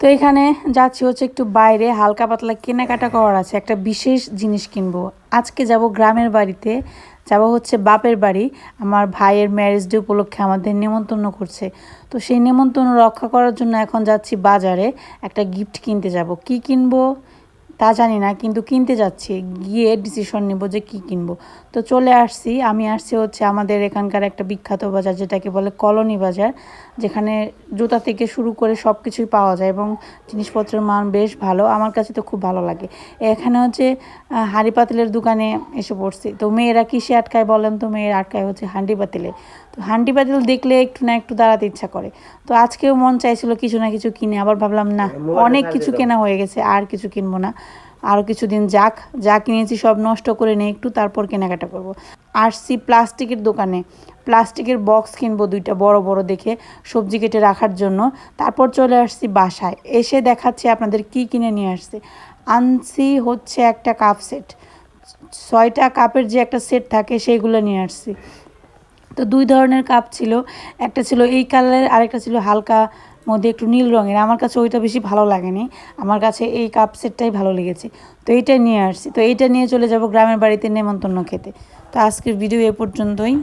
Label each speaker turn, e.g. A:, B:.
A: তো এখানে যাচ্ছি হচ্ছে একটু বাইরে, হালকা পাতলা কেনাকাটা করার আছে, একটা বিশেষ জিনিস কিনবো। আজকে যাব গ্রামের বাড়িতে, যাব হচ্ছে বাপের বাড়ি। আমার ভাইয়ের ম্যারেজ ডে উপলক্ষে আমাদের নেমন্তন্ন করছে। তো সেই নেমন্তন্ন রক্ষা করার জন্য এখন যাচ্ছি বাজারে, একটা গিফট কিনতে যাব। কি কিনবো তা জানি না, কিন্তু কিনতে যাচ্ছি, গিয়ে ডিসিশন নেব যে কি কিনবো। তো চলে আসছি, আমি আসছি হচ্ছে আমাদের এখানকার একটা বিখ্যাত বাজার, যেটাকে বলে কলোনি বাজার, যেখানে জুতা থেকে শুরু করে সব কিছুই পাওয়া যায় এবং জিনিসপত্রের মান বেশ ভালো। আমার কাছে তো খুব ভালো লাগে। এখানে হচ্ছে হাঁড়ি পাতিলের দোকানে এসে পড়ছি। তো মেয়েরা কিসে আটকায় বলেন তো? মেয়ের আটকায় হচ্ছে হাঁড়ি পাতিলে। তো হাঁড়ি পাতিল দেখলে একটু না একটু দাঁড়াতে ইচ্ছা করে। তো আজকেও মন চাইছিল কিছু না কিছু কিনে, আবার ভাবলাম না, অনেক কিছু কেনা হয়ে গেছে, আর কিছু কিনবো না। আরও কিছুদিন যাক, যা কিনেছি সব নষ্ট করে নিয়ে একটু, তারপর কেনাকাটা করব। আসছি প্লাস্টিকের দোকানে, প্লাস্টিকের বক্স কিনবো দুইটা বড় বড় দেখে, সবজি কেটে রাখার জন্য। তারপর চলে আসছি বাসায়, এসে দেখাচ্ছি আপনাদের কি কিনে নিয়ে আসছি। আনছি হচ্ছে একটা কাপ সেট, 6টা কাপের যে একটা সেট থাকে সেইগুলো নিয়ে আসছি। তো 2 ধরনের কাপ ছিল, একটা ছিল এই কালারের, আরেকটা ছিল হালকা মধ্যে একটু নীল রঙের। আমার কাছে ওইটা বেশি ভালো লাগেনি, আমার কাছে এই কাপ সেটটাই ভালো লেগেছে। তো এইটা নিয়ে আসছি। তো এইটা নিয়ে চলে যাব গ্রামের বাড়িতে নেমন্তন্ন খেতে। তো আজকের ভিডিও এ পর্যন্তই।